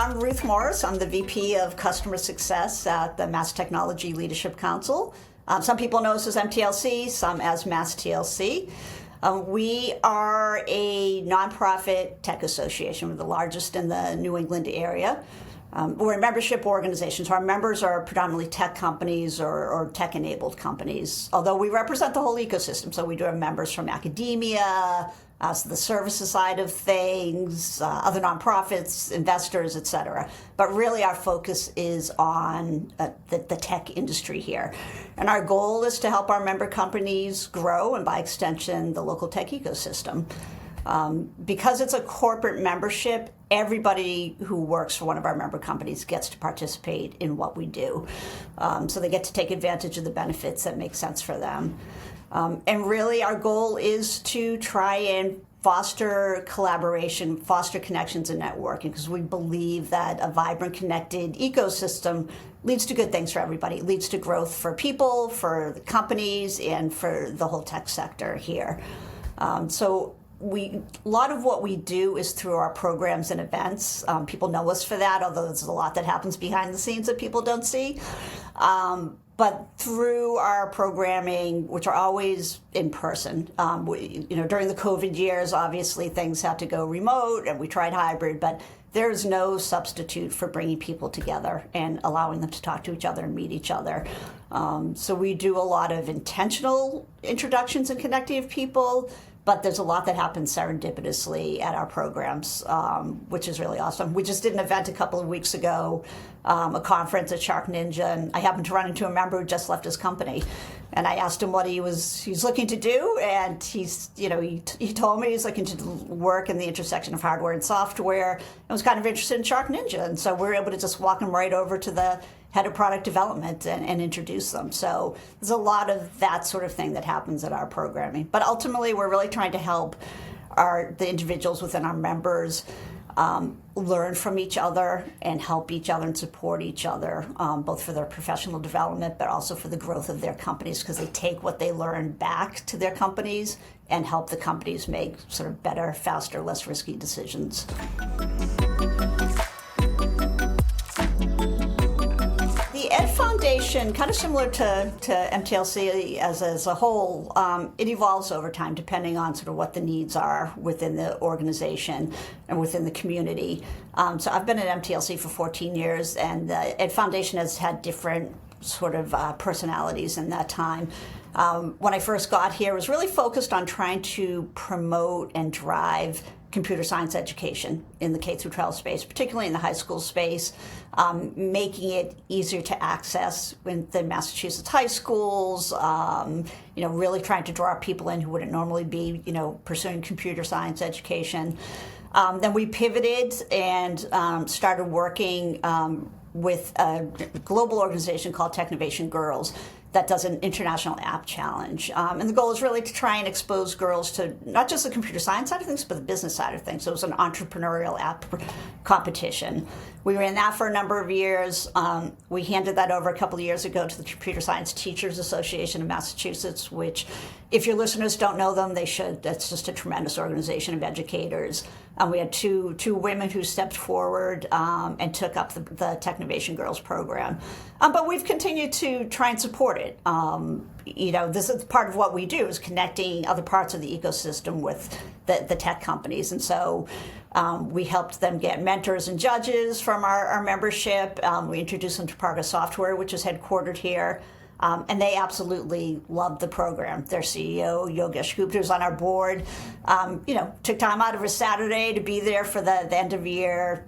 I'm Ruth Morris. I'm the VP of Customer Success at the Mass Technology Leadership Council. Some people know us as MTLC, some as Mass TLC. We are a nonprofit tech association. We're the largest in the New England area. We're a membership organization, so our members are predominantly tech companies or tech-enabled companies, although we represent the whole ecosystem. So we do have members from academia, so the services side of things, other nonprofits, investors, et cetera. But really our focus is on the tech industry here. And our goal is to help our member companies grow and by extension the local tech ecosystem. Because it's a corporate membership, everybody who works for one of our member companies gets to participate in what we do. So they get to take advantage of the benefits that make sense for them. And really our goal is to try and foster collaboration, foster connections and networking, because we believe that a vibrant, connected ecosystem leads to good things for everybody. It leads to growth for people, for the companies, and for the whole tech sector here. So a lot of what we do is through our programs and events. People know us for that, although there's a lot that happens behind the scenes that people don't see. But through our programming, which are always in person, during the COVID years, obviously things had to go remote, and we tried hybrid, but there's no substitute for bringing people together and allowing them to talk to each other and meet each other. So we do a lot of intentional introductions and connecting of people, but there's a lot that happens serendipitously at our programs, which is really awesome. We just did an event a couple of weeks ago, a conference at Shark Ninja, and I happened to run into a member who just left his company. And I asked him what he's looking to do, and he told me he's looking to work in the intersection of hardware and software, and was kind of interested in Shark Ninja. And so we were able to just walk him right over to the head of product development and introduce them. So there's a lot of that sort of thing that happens at our programming. But ultimately, we're really trying to help the individuals within our members learn from each other and help each other and support each other, both for their professional development, but also for the growth of their companies, because they take what they learn back to their companies and help the companies make sort of better, faster, less risky decisions. The Ed Foundation, kind of similar to MTLC as a whole, it evolves over time depending on sort of what the needs are within the organization and within the community. So I've been at MTLC for 14 years, and the Ed Foundation has had different sort of personalities in that time. When I first got here, it was really focused on trying to promote and drive computer science education in the K-12 space, particularly in the high school space, making it easier to access within Massachusetts high schools, really trying to draw people in who wouldn't normally be, pursuing computer science education. Then we pivoted and started working with a global organization called Technovation Girls that does an international app challenge. And the goal is really to try and expose girls to not just the computer science side of things, but the business side of things. So it was an entrepreneurial app competition. We ran that for a number of years. We handed that over a couple of years ago to the Computer Science Teachers Association of Massachusetts, which, if your listeners don't know them, they should. That's just a tremendous organization of educators. We had two women who stepped forward and took up the Technovation Girls program. But we've continued to try and support it. This is part of what we do, is connecting other parts of the ecosystem with the tech companies. And so we helped them get mentors and judges from our membership. We introduced them to Progress Software, which is headquartered here. And they absolutely loved the program. Their CEO, Yogesh Gupta, who's on our board, took time out of his Saturday to be there for the end of year,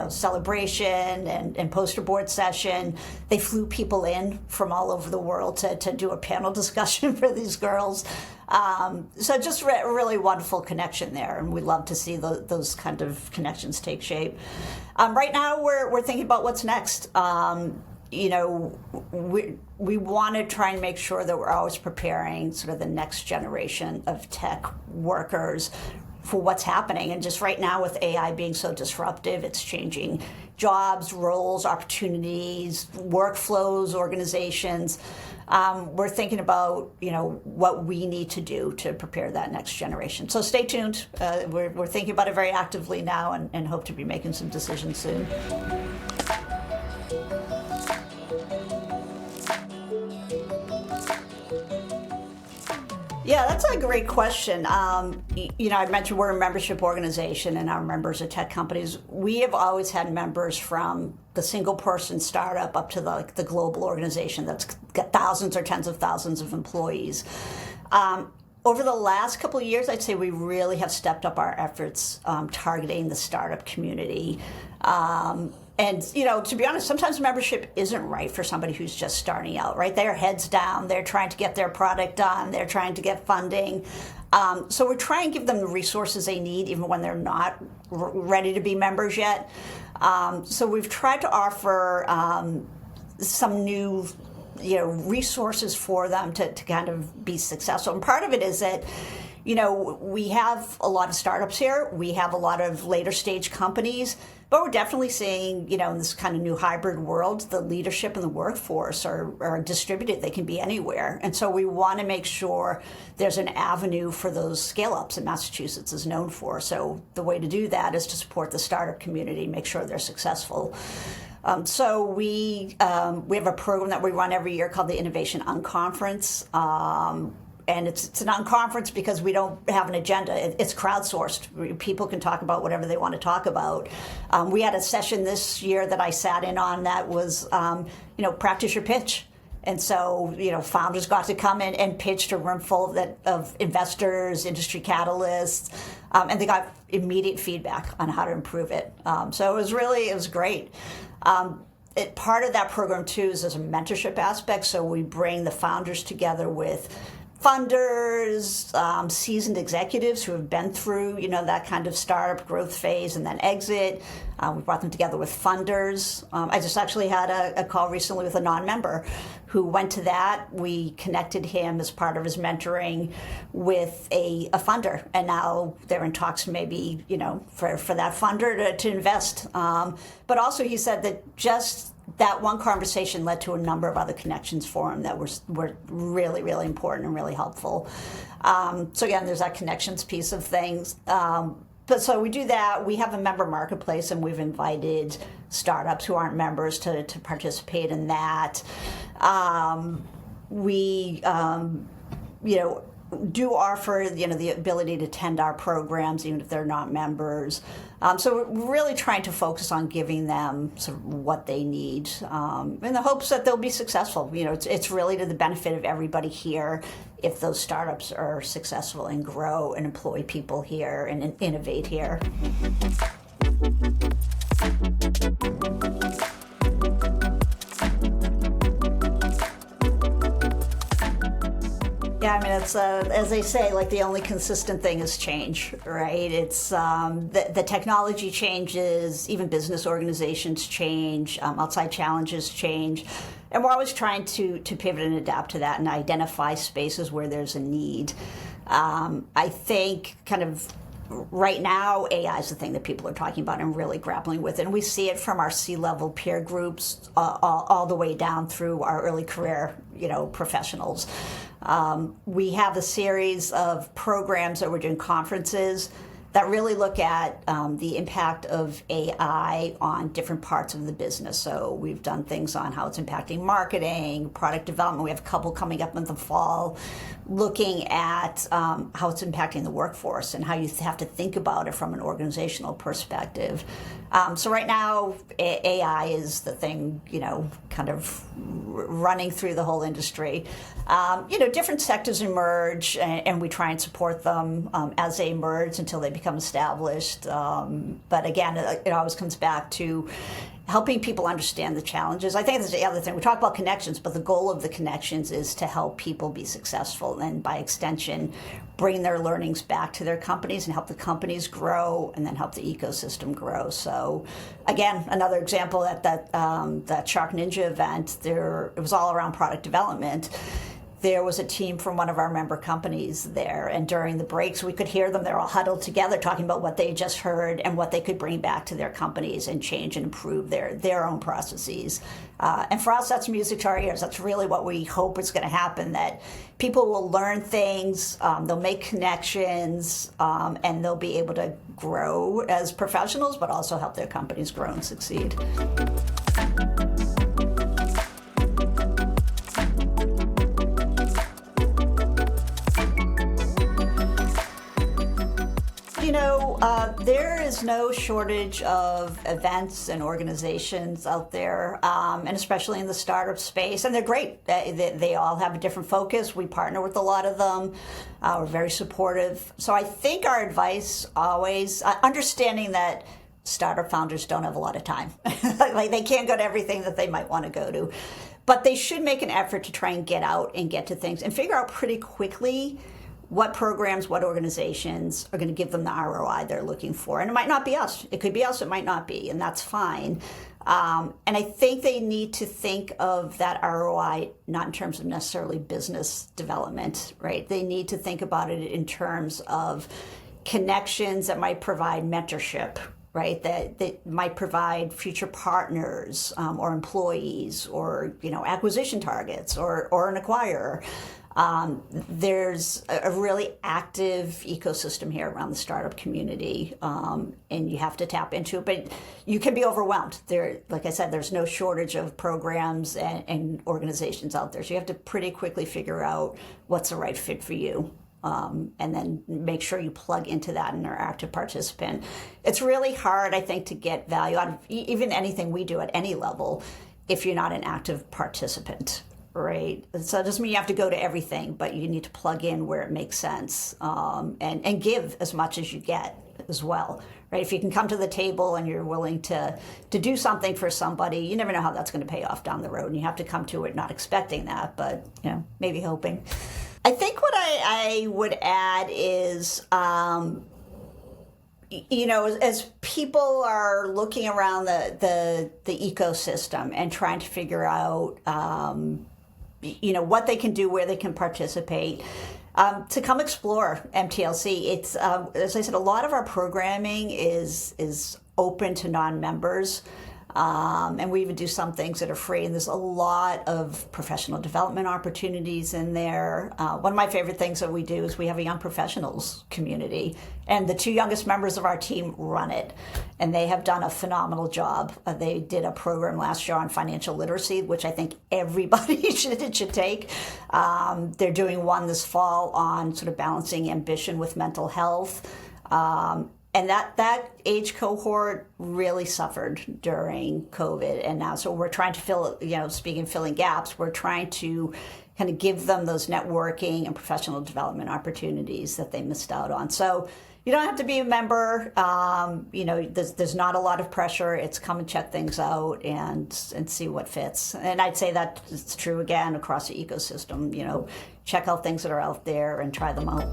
celebration and poster board session. They flew people in from all over the world to do a panel discussion for these girls. So just a really wonderful connection there, and we love to see those kind of connections take shape. Right now, we're thinking about what's next. We want to try and make sure that we're always preparing sort of the next generation of tech workers for what's happening. And just right now with AI being so disruptive, it's changing jobs, roles, opportunities, workflows, organizations. We're thinking about, what we need to do to prepare that next generation. So stay tuned. We're thinking about it very actively now and hope to be making some decisions soon. Yeah, that's a great question. I mentioned we're a membership organization and our members are tech companies. We have always had members from the single person startup up to the global organization that's got thousands or tens of thousands of employees. Over the last couple of years, I'd say we really have stepped up our efforts targeting the startup community. And, to be honest, sometimes membership isn't right for somebody who's just starting out, right? They're heads down. They're trying to get their product done. They're trying to get funding. So we're trying to give them the resources they need, even when they're not ready to be members yet. So we've tried to offer some new resources for them to kind of be successful. And part of it is that, we have a lot of startups here. We have a lot of later stage companies. But we're definitely seeing, in this kind of new hybrid world, the leadership and the workforce are distributed. They can be anywhere. And so we want to make sure there's an avenue for those scale-ups that Massachusetts is known for. So the way to do that is to support the startup community, make sure they're successful. So we have a program that we run every year called the Innovation Unconference. And it's an unconference because we don't have an agenda. It's crowdsourced. People can talk about whatever they want to talk about. We had a session this year that I sat in on that was, practice your pitch. And so, founders got to come in and pitch to a room full of investors, industry catalysts, and they got immediate feedback on how to improve it. So it was great. Part of that program, too, is there's a mentorship aspect. So we bring the founders together with funders, seasoned executives who have been through, that kind of startup growth phase and then exit. We brought them together with funders. I just actually had a call recently with a non-member who went to that. We connected him as part of his mentoring with a funder, and now they're in talks maybe, for that funder to invest. But also he said that just that one conversation led to a number of other connections for him that were really, really important and really helpful. So again, there's that connections piece of things. But so we do that. We have a member marketplace, and we've invited startups who aren't members to participate in that. We do offer, the ability to attend our programs, even if they're not members. So we're really trying to focus on giving them sort of what they need in the hopes that they'll be successful. It's really to the benefit of everybody here if those startups are successful and grow and employ people here and innovate here. Yeah, it's as they say, the only consistent thing is change, right? It's the technology changes, even business organizations change, outside challenges change, and we're always trying to pivot and adapt to that and identify spaces where there's a need. I think kind of right now, AI is the thing that people are talking about and really grappling with, and we see it from our C-level peer groups all the way down through our early career, professionals. We have a series of programs that we're doing, conferences that really look at the impact of AI on different parts of the business. So we've done things on how it's impacting marketing, product development. We have a couple coming up in the fall looking at how it's impacting the workforce and how you have to think about it from an organizational perspective. So right now, AI is the thing, kind of running through the whole industry. Different sectors emerge, and we try and support them as they emerge until they become established. But again, it always comes back to helping people understand the challenges. I think that's the other thing. We talk about connections, but the goal of the connections is to help people be successful and, by extension, bring their learnings back to their companies and help the companies grow and then help the ecosystem grow. So, again, another example at that Shark Ninja event, it was all around product development. there was a team from one of our member companies there, and during the breaks we could hear them. They're all huddled together talking about what they just heard and what they could bring back to their companies and change and improve their own processes. And for us, that's music to our ears. That's really what we hope is going to happen, that people will learn things, they'll make connections, and they'll be able to grow as professionals, but also help their companies grow and succeed. There is no shortage of events and organizations out there, and especially in the startup space, and they're great. They all have a different focus. We partner with a lot of them. We're very supportive. So I think our advice always, understanding that startup founders don't have a lot of time. Like, they can't go to everything that they might want to go to. But they should make an effort to try and get out and get to things and figure out pretty quickly what programs, what organizations are going to give them the ROI they're looking for. And it might not be us. It could be us, it might not be, and that's fine. And I think they need to think of that ROI not in terms of necessarily business development, right? They need to think about it in terms of connections that might provide mentorship, right? That might provide future partners, or employees, or acquisition targets, or an acquirer. There's a really active ecosystem here around the startup community, and you have to tap into it. But you can be overwhelmed. Like I said, there's no shortage of programs and organizations out there. So you have to pretty quickly figure out what's the right fit for you. And then make sure you plug into that and are an active participant. It's really hard, I think, to get value out of even anything we do at any level if you're not an active participant, right? So it doesn't mean you have to go to everything, but you need to plug in where it makes sense, and give as much as you get as well, right? If you can come to the table and you're willing to do something for somebody, you never know how that's going to pay off down the road, and you have to come to it not expecting that, but maybe hoping. I think what I would add is, as people are looking around the ecosystem and trying to figure out, what they can do, where they can participate, to come explore MTLC. It's, as I said, a lot of our programming is open to non-members. And we even do some things that are free, and there's a lot of professional development opportunities in there. One of my favorite things that we do is we have a young professionals community, and the two youngest members of our team run it, and they have done a phenomenal job. They did a program last year on financial literacy, which I think everybody should take. They're doing one this fall on sort of balancing ambition with mental health. And that age cohort really suffered during COVID, and now so we're trying to filling gaps, we're trying to kind of give them those networking and professional development opportunities that they missed out on. So you don't have to be a member. There's not a lot of pressure. It's come and check things out and see what fits. And I'd say that it's true again across the ecosystem. Check out things that are out there and try them out.